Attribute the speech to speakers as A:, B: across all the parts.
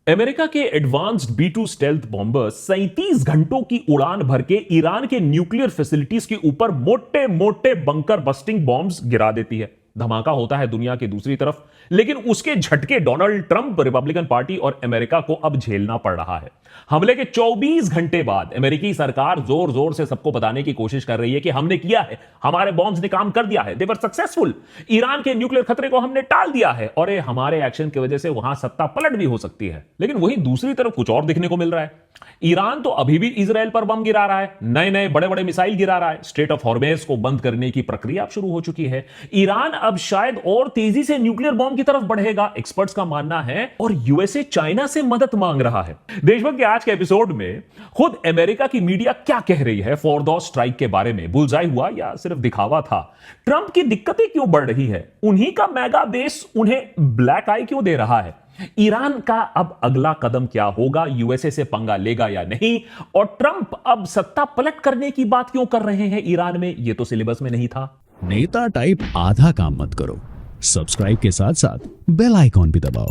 A: America के advanced B2 stealth bomber 37 घंटों की उड़ान भर के ईरान के न्यूक्लियर फैसिलिटीज के ऊपर मोटे मोटे बंकर बस्टिंग बॉम्ब्स गिरा देती है। धमाका होता है दुनिया की दूसरी तरफ, लेकिन उसके झटके डोनाल्ड ट्रंप, रिपब्लिकन पार्टी और अमेरिका को अब झेलना पड़ रहा है। हमले के 24 घंटे बाद अमेरिकी सरकार जोर जोर से सबको बताने की कोशिश कर रही है कि हमने किया है, हमारे बॉम्ब्स ने काम कर दिया है, दे वर सक्सेसफुल, ईरान के न्यूक्लियर खतरे को हमने टाल दिया है और ये हमारे एक्शन की वजह से वहां सत्ता पलट भी हो सकती है। लेकिन वहीं दूसरी तरफ कुछ और दिखने को मिल रहा है। ईरान तो अभी भी इजराइल पर बम गिरा रहा है, नए नए बड़े बड़े मिसाइल गिरा रहा है। स्ट्रेट ऑफ हॉर्मेज को बंद करने की प्रक्रिया अब शुरू हो चुकी है। ईरान अब शायद और तेजी से न्यूक्लियर बॉम्ब की तरफ बढ़ेगा, एक्सपर्ट्स का मानना है, और यूएसए चाइना से मदद मांग रहा है। देशभक्त के आज के एपिसोड में खुद अमेरिका की मीडिया क्या कह रही है फोर्डो स्ट्राइक के बारे में, बुलजाई हुआ या सिर्फ दिखावा था, ट्रंप की दिक्कतें क्यों बढ़ रही है, उन्हीं का मेगा बेस उन्हें ब्लैक आई क्यों दे रहा है, ईरान का अब अगला कदम क्या होगा, यूएसए से पंगा लेगा या नहीं, और ट्रंप अब सत्ता पलट करने की बात क्यों कर रहे हैं ईरान में, यह तो सिलेबस में नहीं था।
B: नेता टाइप आधा काम मत करो, सब्सक्राइब के साथ साथ बेल आइकॉन भी दबाओ।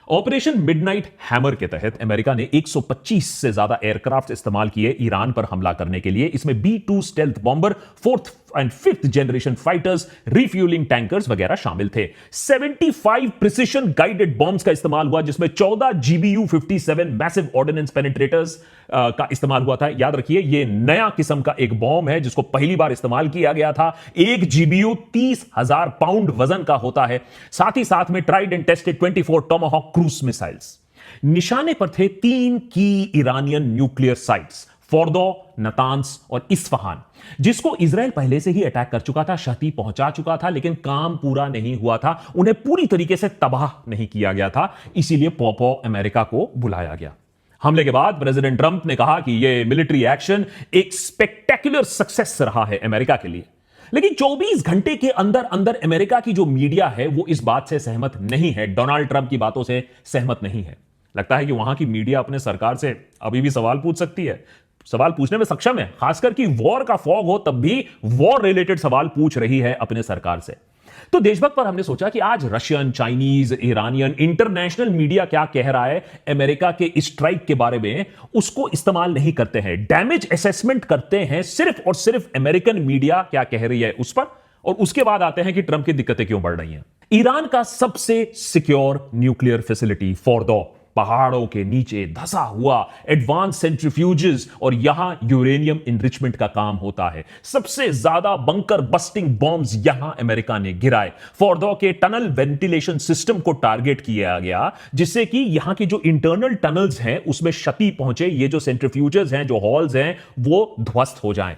A: ऑपरेशन मिडनाइट हैमर के तहत अमेरिका ने 125 से ज्यादा एयरक्राफ्ट इस्तेमाल किए ईरान पर हमला करने के लिए। इसमें B2 stealth bomber, 4th and 5th generation fighters, refuelling tankers वगैरह शामिल थे। 75 प्रिसिशन गाइडेड बॉम्ब्स का इस्तेमाल हुआ, जिसमें 14 GBU-57 मैसिव ऑर्डिनेंस पेनिट्रेटर्स का इस्तेमाल हुआ था। याद रखिए, यह नया किस्म का एक बॉम्ब है जिसको पहली बार इस्तेमाल किया गया था। एक GBU 30,000 पाउंड वजन का होता है। साथ ही साथ में tried and tested 24 Tomahawk cruise missiles. निशाने पर थे 3 की ईरानियन न्यूक्लियर साइट्स, फोर्दो, नतांस और इस्फहान, जिसको इजराइल पहले से ही अटैक कर चुका था, क्षति पहुंचा चुका था, लेकिन काम पूरा नहीं हुआ था, उन्हें पूरी तरीके से तबाह नहीं किया गया था। इसीलिए पोपो अमेरिका को बुलाया गया। हमले के बाद प्रेसिडेंट ट्रंप ने कहा कि यह मिलिट्री एक्शन एक स्पेक्टेकुलर सक्सेस रहा है अमेरिका के लिए। लेकिन 24 घंटे के अंदर अंदर अमेरिका की जो मीडिया है वो इस बात से सहमत नहीं है, डोनाल्ड ट्रंप की बातों से सहमत नहीं है। लगता है कि वहां की मीडिया अपने सरकार से अभी भी सवाल पूछ सकती है, सवाल पूछने में सक्षम है, खासकर कि वॉर का फॉग हो तब भी वॉर रिलेटेड सवाल पूछ रही है अपने सरकार से। तो देशभक्त पर हमने सोचा कि आज Russian, Chinese, Iranian, international media क्या कह रहा है अमेरिका के स्ट्राइक के बारे में, उसको इस्तेमाल नहीं करते हैं, डैमेज असेसमेंट करते हैं सिर्फ और सिर्फ अमेरिकन मीडिया क्या कह रही है उस पर, और उसके बाद आते हैं कि ट्रंप की दिक्कतें क्यों बढ़ रही हैं। ईरान का सबसे सिक्योर न्यूक्लियर फैसिलिटी फोर्दो, पहाड़ों के नीचे धंसा हुआ एडवांस सेंट्रीफ्यूजेस और यहां यूरेनियम इनरिचमेंट का काम होता है। सबसे ज्यादा बंकर बस्टिंग बॉम्ब्स यहां अमेरिका ने गिराए। फोर्दो के टनल वेंटिलेशन सिस्टम को टारगेट किया गया, जिससे कि यहां के जो इंटरनल टनल्स हैं उसमें क्षति पहुंचे, ये जो सेंट्रीफ्यूजेस हैं, जो हॉल्स हैं, वो ध्वस्त हो जाएं।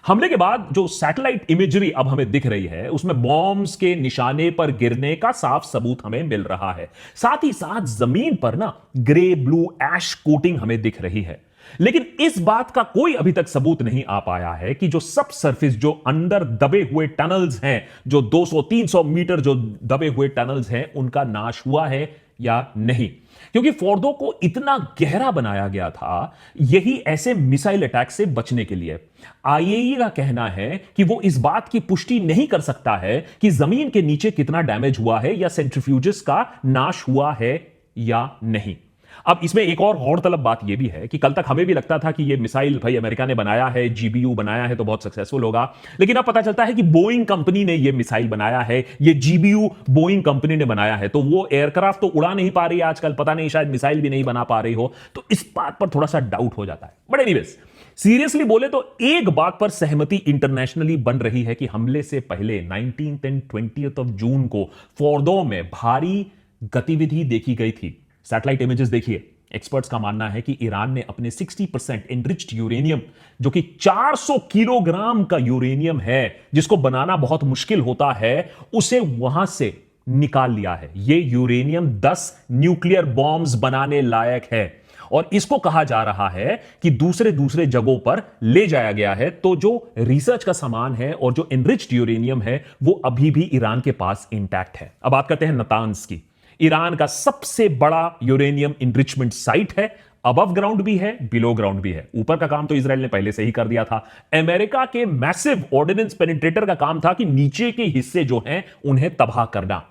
A: हमले के बाद जो सैटेलाइट इमेजरी अब हमें दिख रही है उसमें बॉम्ब्स के निशाने पर गिरने का साफ सबूत हमें मिल रहा है। साथ ही साथ जमीन पर ना ग्रे ब्लू ऐश कोटिंग हमें दिख रही है। लेकिन इस बात का कोई अभी तक सबूत नहीं आ पाया है कि जो सब सरफेस, जो अंदर दबे हुए टनल्स हैं, जो 200-300 मीटर जो दबे हुए टनल्स हैं, उनका नाश हुआ है या नहीं, क्योंकि फोर्दो को इतना गहरा बनाया गया था यही ऐसे मिसाइल अटैक से बचने के लिए। आईएई का कहना है कि वो इस बात की पुष्टि नहीं कर सकता है कि जमीन के नीचे कितना डैमेज हुआ है या सेंट्रीफ्यूजेस का नाश हुआ है या नहीं। अब इसमें एक और गौरतलब बात यह भी है कि कल तक हमें भी लगता था कि यह मिसाइल भाई अमेरिका ने बनाया है, GBU बनाया है तो बहुत सक्सेसफुल होगा, लेकिन अब पता चलता है कि बोइंग कंपनी ने यह मिसाइल बनाया है, यह GBU बोइंग कंपनी ने बनाया है। तो वो एयरक्राफ्ट तो उड़ा नहीं पा रही है आजकल, पता नहीं शायद मिसाइल भी नहीं बना पा रही हो, तो इस बात पर थोड़ा सा डाउट हो जाता है। बट एनीवेज, सीरियसली बोले तो एक बात पर सहमति इंटरनेशनली बन रही है कि हमले से पहले 19th and 20th of June को फोर्दो में भारी गतिविधि देखी गई थी। सैटेलाइट इमेजेस देखिए। एक्सपर्ट्स का मानना है कि ईरान ने अपने 60% एनरिच्ड यूरेनियम, जो कि 400 किलोग्राम का यूरेनियम है, जिसको बनाना बहुत मुश्किल होता है, उसे वहां से निकाल लिया है। यह यूरेनियम 10 न्यूक्लियर बॉम्ब्स बनाने लायक है और इसको कहा जा रहा है कि दूसरे जगहों पर ले जाया गया है। तो जो रिसर्च का सामान है और जो एनरिच्ड यूरेनियम है वो अभी भी ईरान के पास इंटैक्ट है। अब बात करते हैं नतांस की। ईरान का सबसे बड़ा यूरेनियम इनरिचमेंट साइट है, अबव ग्राउंड भी है, बिलो ग्राउंड भी है। ऊपर का काम तो इजराइल ने पहले से ही कर दिया था। अमेरिका के मैसिव ऑर्डिनेंस पेनिट्रेटर का काम था कि नीचे के हिस्से जो हैं उन्हें तबाह करना।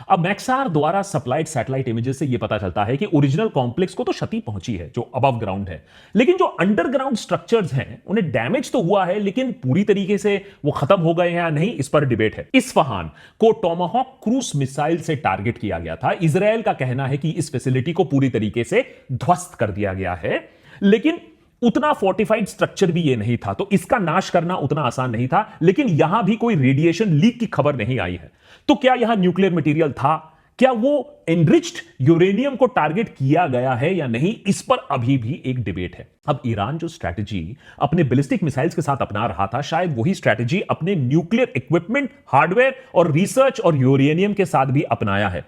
A: अब मैक्सार द्वारा सप्लाइड सैटेलाइट इमेजेस से यह पता चलता है कि ओरिजिनल कॉम्प्लेक्स को तो क्षति पहुंची है जो अबव ग्राउंड है, लेकिन जो अंडरग्राउंड स्ट्रक्चर्स हैं उन्हें डैमेज तो हुआ है, लेकिन पूरी तरीके से वो खत्म हो गए हैं या नहीं, इस पर डिबेट है। इस्फहान को टोमाहॉक क्रूज मिसाइल से टारगेट किया गया था। इजराइल का कहना है कि इस फैसिलिटी को पूरी तरीके से ध्वस्त कर दिया गया है, लेकिन उतना फोर्टिफाइड स्ट्रक्चर भी ये नहीं था, तो इसका नाश करना उतना आसान नहीं था। लेकिन यहां भी कोई रेडिएशन लीक की खबर नहीं आई है। तो क्या यहां न्यूक्लियर मटेरियल था? क्या वो एनरिच्ड यूरेनियम को टारगेट किया गया है या नहीं, इस पर अभी भी एक डिबेट है। अब ईरान जो स्ट्रैटेजी अपने बैलिस्टिक मिसाइल्स के साथ अपना रहा था, शायद वही स्ट्रैटेजी अपने न्यूक्लियर इक्विपमेंट, हार्डवेयर और रिसर्च और यूरेनियम के साथ भी अपनाया है।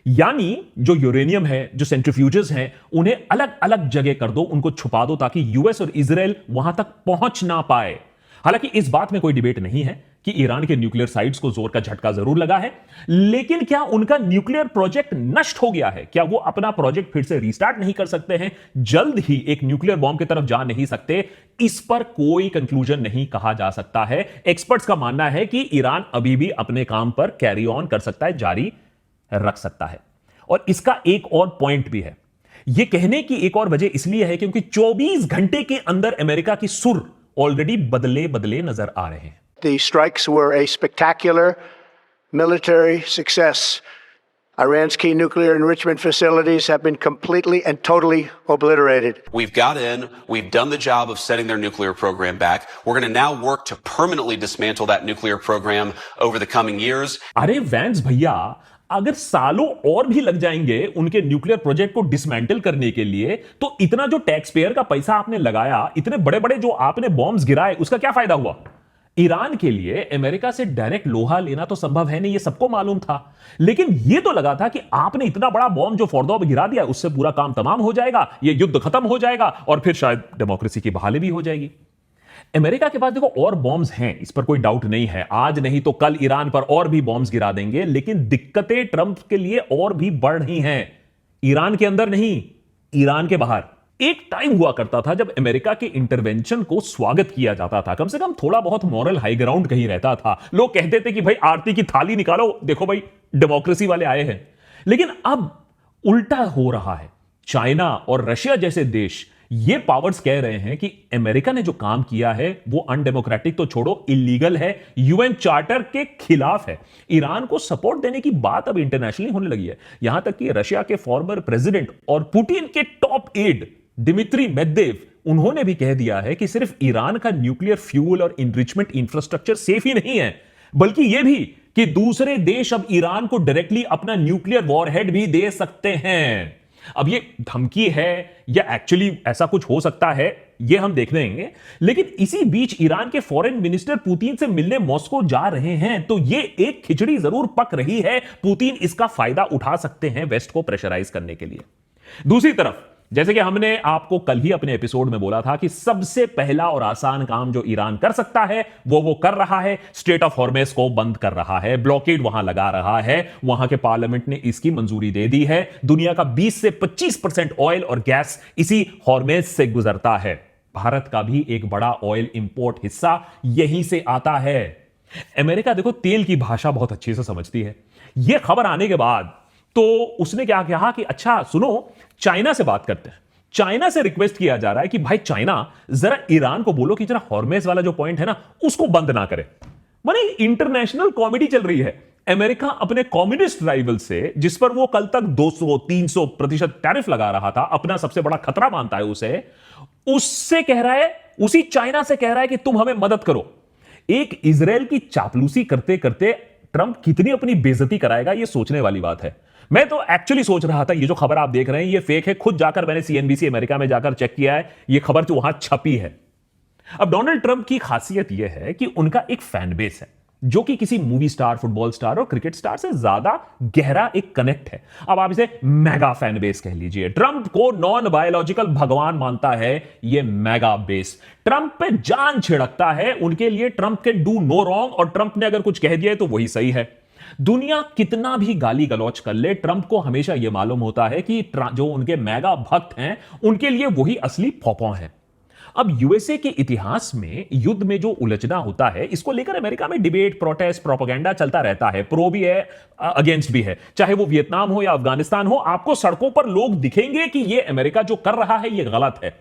A: यानी जो यूरेनियम है, जो सेंट्रीफ्यूजेस हैं, उन्हें अलग अलग जगह कर दो, उनको छुपा दो, ताकि यूएस और इजराइल वहां तक पहुंच ना पाए। हालांकि इस बात में कोई डिबेट नहीं है कि ईरान के न्यूक्लियर साइट्स को जोर का झटका जरूर लगा है, लेकिन क्या उनका न्यूक्लियर प्रोजेक्ट नष्ट हो गया है? क्या वो अपना प्रोजेक्ट फिर से रीस्टार्ट नहीं कर सकते हैं? जल्द ही एक न्यूक्लियर बॉम्ब की तरफ जा नहीं सकते? इस पर कोई कंक्लूजन नहीं कहा जा सकता है। एक्सपर्ट्स का मानना है कि ईरान अभी भी अपने काम पर कैरी ऑन कर सकता है, जारी रख सकता है। और इसका एक और पॉइंट भी है। यह कहने की एक और वजह इसलिए है क्योंकि 24 घंटे के अंदर अमेरिका की सुर ऑलरेडी बदले बदले नजर आ रहे हैं।
C: The strikes were a spectacular military success. Iran's key nuclear enrichment facilities have been completely and totally obliterated.
D: We've got in, we've done the job of setting their nuclear program back. We're going to now work to permanently dismantle that nuclear program over the coming years.
A: अरे vents भैया, अगर सालों और भी लग जाएंगे उनके nuclear project को डिसमेंटल करने के लिए, तो इतना जो टैक्स पेयर का पैसा आपने लगाया, इतने बड़े बड़े जो आपने बॉम्ब्स गिराए, उसका क्या फायदा हुआ? ईरान के लिए अमेरिका से डायरेक्ट लोहा लेना तो संभव है नहीं, ये सबको मालूम था। लेकिन ये तो लगा था कि आपने इतना बड़ा बॉम्ब जो फौरदौर गिरा दिया, उससे पूरा काम तमाम हो जाएगा, ये युद्ध खत्म हो जाएगा और फिर शायद डेमोक्रेसी की बहाली भी हो जाएगी। अमेरिका के पास देखो और बॉम्ब्स हैं, इस पर कोई डाउट नहीं है। आज नहीं तो कल ईरान पर और भी बॉम्ब्स गिरा देंगे, लेकिन दिक्कतें ट्रंप के लिए और भी बढ़ रही हैं। ईरान के अंदर नहीं, ईरान के बाहर। एक टाइम हुआ करता था जब अमेरिका के इंटरवेंशन को स्वागत किया जाता था, कम से कम थोड़ा बहुत मॉरल हाई ग्राउंड कहीं रहता था। लोग कहते थे कि भाई आरती की थाली निकालो, देखो भाई डेमोक्रेसी वाले आए हैं। लेकिन अब उल्टा हो रहा है। चाइना और रशिया जैसे देश, ये पावर्स कह रहे हैं कि अमेरिका ने जो काम किया है वो अनडेमोक्रेटिक तो छोड़ो, इलीगल है, यूएन चार्टर के खिलाफ है। ईरान को सपोर्ट देने की बात अब इंटरनेशनली होने लगी है। यहां तक कि रशिया के फॉर्मर प्रेसिडेंट और पुतिन के टॉप एड दिमित्री मेदवेदेव, उन्होंने भी कह दिया है कि सिर्फ ईरान का न्यूक्लियर फ्यूल और इनरिचमेंट इंफ्रास्ट्रक्चर सेफ ही नहीं है, बल्कि यह भी कि दूसरे देश अब ईरान को डायरेक्टली अपना न्यूक्लियर वॉरहेड भी दे सकते हैं। अब ये धमकी है या एक्चुअली ऐसा कुछ हो सकता है, ये हम देख लेंगे। लेकिन इसी बीच ईरान के फॉरेन मिनिस्टर पुतिन से मिलने मॉस्को जा रहे हैं, तो ये एक खिचड़ी जरूर पक रही है। पुतिन इसका फायदा उठा सकते हैं वेस्ट को प्रेशराइज करने के लिए। दूसरी तरफ, जैसे कि हमने आपको कल ही अपने एपिसोड में बोला था कि सबसे पहला और आसान काम जो ईरान कर सकता है वो कर रहा है। स्ट्रेट ऑफ हॉर्मेस को बंद कर रहा है, ब्लॉकेड वहां लगा रहा है। वहां के पार्लियामेंट ने इसकी मंजूरी दे दी है। दुनिया का 20 से 25% ऑयल और गैस इसी हॉर्मेस से गुजरता है। भारत का भी एक बड़ा ऑयल इंपोर्ट हिस्सा यहीं से आता है। अमेरिका देखो तेल की भाषा बहुत अच्छी से समझती है। यह खबर आने के बाद तो उसने क्या कहा कि अच्छा सुनो, चाइना से बात करते हैं। चाइना से रिक्वेस्ट किया जा रहा है कि भाई चाइना जरा ईरान को बोलो कि जरा हॉर्मेस वाला जो पॉइंट है ना, उसको बंद ना करे। माने इंटरनेशनल कॉमेडी चल रही है। अमेरिका अपने कम्युनिस्ट राइवल से, जिस पर वो कल तक 200-300% टैरिफ लगा रहा था, अपना सबसे बड़ा खतरा मानता है उसे, उससे कह रहा है, उसी चाइना से कह रहा है कि तुम हमें मदद करो। एक इजराइल की चापलूसी करते करते ट्रंप कितनी अपनी बेइज्जती कराएगा, यह सोचने वाली बात है। मैं तो एक्चुअली सोच रहा था ये जो खबर आप देख रहे हैं ये फेक है। खुद जाकर मैंने सीएनबीसी अमेरिका में जाकर चेक किया है, ये खबर तो वहां छपी है। अब डोनाल्ड ट्रंप की खासियत यह है कि उनका एक फैन बेस है जो कि किसी मूवी स्टार, फुटबॉल स्टार और क्रिकेट स्टार से ज्यादा गहरा एक कनेक्ट है। अब आप इसे मेगा फैन बेस कह लीजिए। ट्रंप को नॉन बायोलॉजिकल भगवान मानता है ये मेगा बेस। ट्रंप पे जान छिड़कता है। उनके लिए ट्रंप के डू नो रॉन्ग, और ट्रंप ने अगर कुछ कह दिया है तो वही सही है। दुनिया कितना भी गाली गलौच कर ले, ट्रंप को हमेशा यह मालूम होता है कि जो उनके मेगा भक्त हैं उनके लिए वही असली पॉपॉ हैं। अब यूएसए के इतिहास में युद्ध में जो उलझना होता है, इसको लेकर अमेरिका में डिबेट, प्रोटेस्ट, प्रोपेगेंडा चलता रहता है। प्रो भी है, अगेंस्ट भी है। चाहे वो वियतनाम हो या अफगानिस्तान हो, आपको सड़कों पर लोग दिखेंगे कि ये अमेरिका जो कर रहा है ये गलत है।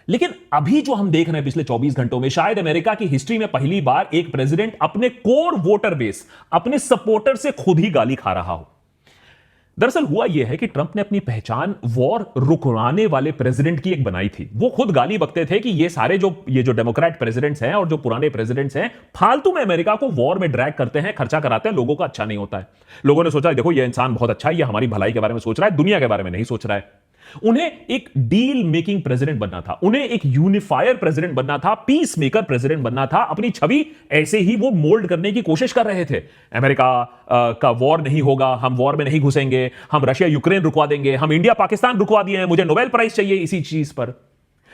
A: लेकिन अभी जो हम देख रहे हैं पिछले 24 घंटों में, शायद अमेरिका की हिस्ट्री में पहली बार एक प्रेसिडेंट अपने कोर वोटर बेस, अपने सपोर्टर से खुद ही गाली खा रहा हो। दरअसल हुआ यह है कि ट्रंप ने अपनी पहचान वॉर रुकवाने वाले प्रेसिडेंट की एक बनाई थी। वो खुद गाली बकते थे कि ये सारे जो डेमोक्रेट प्रेसिडेंट्स हैं और जो पुराने प्रेसिडेंट्स हैं, फालतू में अमेरिका को वॉर में ड्रैग करते हैं, खर्चा कराते हैं, लोगों का अच्छा नहीं होता है। लोगों ने सोचा देखो ये इंसान बहुत अच्छा है, ये हमारी भलाई के बारे में सोच रहा है, दुनिया के बारे में नहीं सोच रहा है। उन्हें एक डील मेकिंग प्रेसिडेंट बनना था, उन्हें एक यूनिफायर प्रेसिडेंट बनना था, पीस मेकर प्रेसिडेंट बनना था। अपनी छवि ऐसे ही वो मोल्ड करने की कोशिश कर रहे थे। अमेरिका का वॉर नहीं होगा, हम वॉर में नहीं घुसेंगे, हम रशिया यूक्रेन रुकवा देंगे, हम इंडिया पाकिस्तान रुकवा दिए हैं, मुझे नोबेल प्राइज चाहिए इसी चीज पर।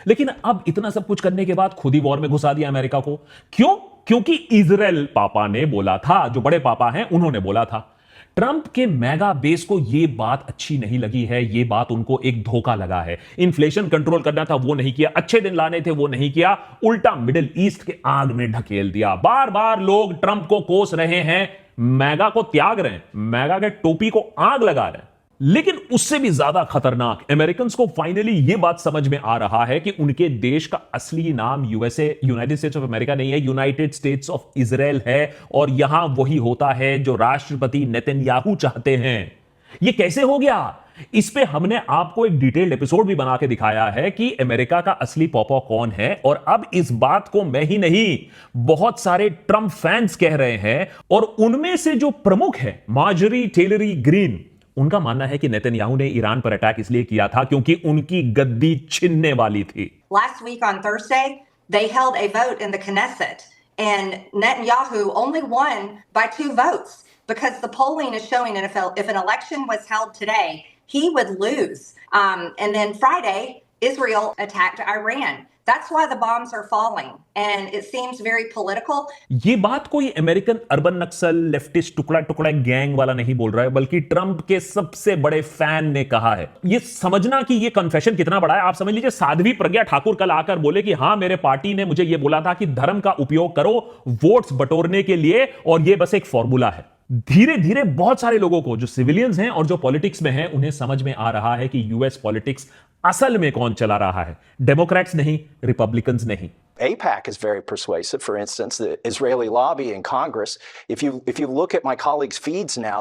A: लेकिन अब इतना सब कुछ करने के बाद खुद ही वॉर में घुसा दिया अमेरिका को। क्यों? क्योंकि इजराइल पापा ने बोला था, जो बड़े पापा हैं उन्होंने बोला था। ट्रंप के मेगा बेस को यह बात अच्छी नहीं लगी है, यह बात उनको एक धोखा लगा है। इन्फ्लेशन कंट्रोल करना था वो नहीं किया, अच्छे दिन लाने थे वो नहीं किया, उल्टा मिडिल ईस्ट के आग में ढकेल दिया। बार बार लोग ट्रंप को कोस रहे हैं, मेगा को त्याग रहे हैं, मेगा के टोपी को आग लगा रहे हैं। लेकिन उससे भी ज्यादा खतरनाक, अमेरिकन को फाइनली यह बात समझ में आ रहा है कि उनके देश का असली नाम USA, United states of America नहीं है, यूनाइटेड स्टेट्स ऑफ इजराइल है। और यहां वही होता है जो राष्ट्रपति नेतन्याहू चाहते हैं। यह कैसे हो गया? इस पे हमने आपको एक डिटेल्ड एपिसोड भी बना के दिखाया है कि अमेरिका का असली पॉपा कौन है। और अब इस बात को मैं ही नहीं, बहुत सारे ट्रंप फैंस कह रहे हैं। और उनमें से जो प्रमुख है मार्जरी टेलर ग्रीन, उनका मानना है कि नेतन्याहू ने ईरान पर अटैक इसलिए किया था क्योंकि उनकी गद्दी छिनने वाली थी।
E: Last week on Thursday, they held a vote in the Knesset, and Netanyahu only won by 2 votes because the polling is showing that if an election was held today, he would lose. And then Friday, Israel attacked Iran. That's why the bombs are falling, and it seems very political.
A: ये बात कोई American urban नक्सल leftist टुकड़ा टुकड़ा gang वाला नहीं बोल रहा है, बल्कि ट्रंप के सबसे बड़े फैन ने कहा है। ये समझना कि ये कन्फेशन कितना बड़ा है, आप समझ लीजिए साध्वी प्रज्ञा ठाकुर कल आकर बोले कि हां मेरे पार्टी ने मुझे ये बोला था कि धर्म का उपयोग करो वोट्स बटोरने के लिए, और ये बस एक फॉर्मूला है। धीरे धीरे बहुत सारे लोगों को, जो सिविलियंस हैं और जो पॉलिटिक्स में हैं, उन्हें समझ में आ रहा है कि यूएस पॉलिटिक्स असल में कौन चला रहा है, डेमोक्रेट्स नहीं, रिपब्लिकन्स नहीं।
F: AIPAC is very persuasive. For instance, the Israeli lobby in Congress, if you look at my colleagues' feeds now,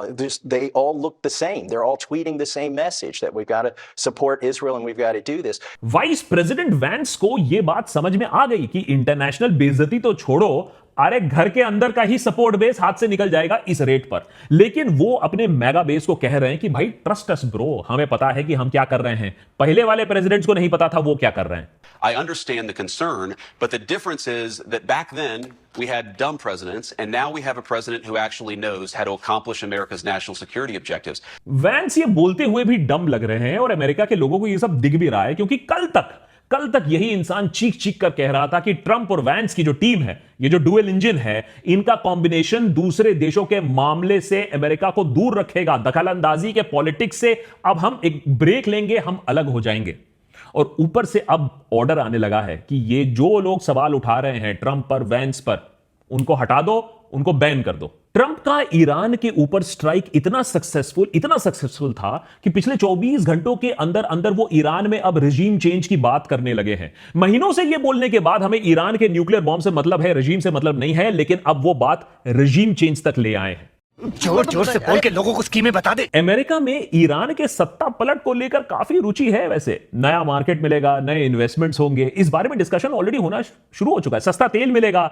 F: they all look the same. They're all tweeting the same message that we've got to support Israel and we've got to do this.
A: Vice president Vance को यह बात समझ में आ गई कि international बेइज्जती तो छोड़ो, अरे घर के अंदर का ही सपोर्ट बेस हाथ से निकल जाएगा इस रेट पर। लेकिन वो अपने मेगा बेस को कह रहे हैं कि भाई ट्रस्ट अस ब्रो, हमें पता है कि हम क्या कर रहे हैं। पहले वाले प्रेसिडेंट्स को नहीं पता था वो क्या कर रहे हैं।
D: I understand the concern, but the difference is that back then we had dumb presidents, and now we have a president who actually knows how to accomplish America's national security objectives.
A: Vance ये बोलते हुए भी डम लग रहे हैं और America के लोगों को ये सब दिख भी रहा है, क्योंकि कल तक यही इंसान चीख चीख कर कह रहा था कि ट्रंप और वैंस की जो टीम है, ये जो डुअल इंजन है, इनका कॉम्बिनेशन दूसरे देशों के मामले से अमेरिका को दूर रखेगा, दखलंदाजी के पॉलिटिक्स से अब हम एक ब्रेक लेंगे, हम अलग हो जाएंगे। और ऊपर से अब ऑर्डर आने लगा है कि ये जो लोग सवाल उठा रहे हैं ट्रंप पर, वैंस पर, उनको हटा दो, उनको बैन कर दो। ट्रंप का ईरान के ऊपर स्ट्राइक इतना सक्सेसफुल था कि पिछले 24 घंटों के अंदर वो ईरान में अब रेजीम चेंज की बात करने लगे हैं। महीनों से ये बोलने के बाद हमें ईरान के न्यूक्लियर बॉम्ब से मतलब है, रेजीम से मतलब नहीं है, लेकिन अब वो बात रेजीम चेंज तक ले आए हैं।
G: जोर जोर से बोल के लोगों को स्कीमें बता दे।
A: अमेरिका में ईरान के सत्ता पलट को लेकर काफी रुचि है। वैसे नया मार्केट मिलेगा, नए इन्वेस्टमेंट्स होंगे, इस बारे में डिस्कशन ऑलरेडी होना शुरू हो चुका है। सस्ता तेल मिलेगा,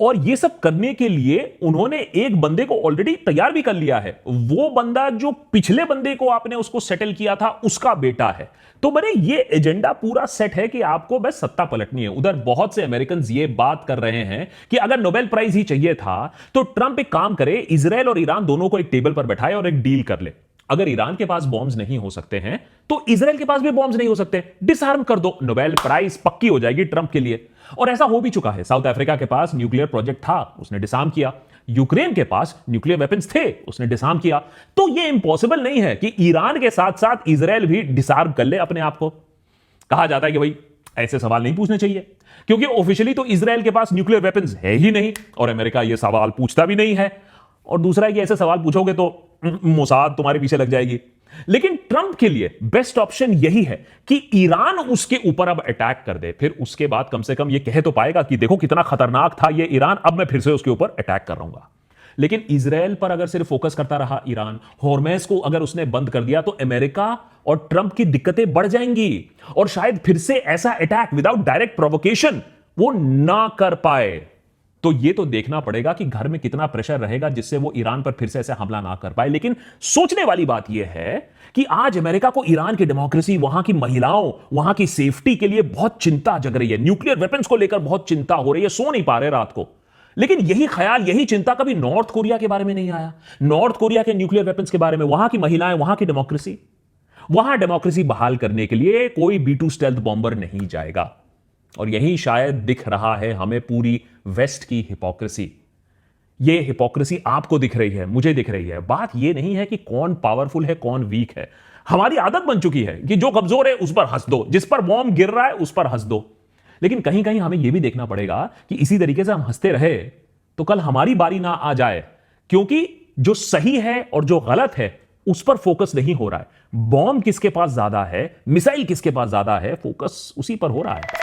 A: और ये सब करने के लिए उन्होंने एक बंदे को ऑलरेडी तैयार भी कर लिया है। वो बंदा जो पिछले बंदे को आपने उसको सेटल किया था, उसका बेटा है। तो बने ये एजेंडा पूरा सेट है कि आपको बस सत्ता पलटनी है। उधर बहुत से अमेरिकन ये बात कर रहे हैं कि अगर नोबेल प्राइज ही चाहिए था तो ट्रंप एक काम करे, इजराइल और ईरान दोनों को एक टेबल पर बैठाए और एक डील कर ले। अगर ईरान के पास बॉम्ब्स नहीं हो सकते हैं तो इजराइल के पास भी बॉम्ब्स नहीं हो सकते, डिसआर्म कर दो, नोबेल प्राइज पक्की हो जाएगी ट्रंप के लिए। और ऐसा हो भी चुका है। साउथ अफ्रीका के पास न्यूक्लियर प्रोजेक्ट था, उसने डिसआर्म किया। यूक्रेन के पास न्यूक्लियर वेपन्स थे, उसने डिसआर्म किया। तो यह इंपॉसिबल नहीं है कि ईरान के साथ साथ इजराइल भी डिसआर्म कर ले अपने आप को। कहा जाता है कि भाई ऐसे सवाल नहीं पूछने चाहिए, क्योंकि ऑफिशियली तो इजराइल के पास न्यूक्लियर वेपन्स है ही नहीं और अमेरिका ये सवाल पूछता भी नहीं है। और दूसरा है कि ऐसे सवाल पूछोगे तो मोसाद तुम्हारे पीछे लग जाएगी। लेकिन ट्रंप के लिए बेस्ट ऑप्शन यही है कि ईरान उसके ऊपर अब अटैक कर दे, फिर उसके बाद कम से कम ये कह तो पाएगा कि देखो कितना खतरनाक था ये ईरान, अब मैं फिर से उसके ऊपर अटैक कर रहा हूं। लेकिन इजराइल पर अगर सिर्फ फोकस करता रहा ईरान, हॉर्मेस को अगर उसने बंद कर दिया, तो अमेरिका और ट्रंप की दिक्कतें बढ़ जाएंगी और शायद फिर से ऐसा अटैक विदाउट डायरेक्ट प्रोवोकेशन वो ना कर पाए। तो ये तो देखना पड़ेगा कि घर में कितना प्रेशर रहेगा जिससे वो ईरान पर फिर से ऐसे हमला ना कर पाए। लेकिन सोचने वाली बात यह है कि आज अमेरिका को ईरान की डेमोक्रेसी, वहां की महिलाओं, वहां की सेफ्टी के लिए बहुत चिंता जग रही है, न्यूक्लियर वेपन्स को लेकर बहुत चिंता हो रही है, सो नहीं पा रहे रात को। लेकिन यही ख्याल, यही चिंता कभी नॉर्थ कोरिया के बारे में नहीं आया, नॉर्थ कोरिया के न्यूक्लियर वेपन्स के बारे में, वहां की महिलाएं, वहां की डेमोक्रेसी। वहां डेमोक्रेसी बहाल करने के लिए कोई B-2 स्टेल्थ बॉम्बर नहीं जाएगा। और यही शायद दिख रहा है हमें पूरी वेस्ट की हिपोक्रेसी। ये हिपोक्रेसी आपको दिख रही है, मुझे दिख रही है। बात ये नहीं है कि कौन पावरफुल है, कौन वीक है। हमारी आदत बन चुकी है कि जो कमजोर है उस पर हंस दो, जिस पर बॉम्ब गिर रहा है उस पर हंस दो। लेकिन कहीं कहीं हमें यह भी देखना पड़ेगा कि इसी तरीके से हम हंसते रहे तो कल हमारी बारी ना आ जाए, क्योंकि जो सही है और जो गलत है उस पर फोकस नहीं हो रहा है। बॉम्ब किसके पास ज्यादा है, मिसाइल किसके पास ज्यादा है, फोकस उसी पर हो रहा है।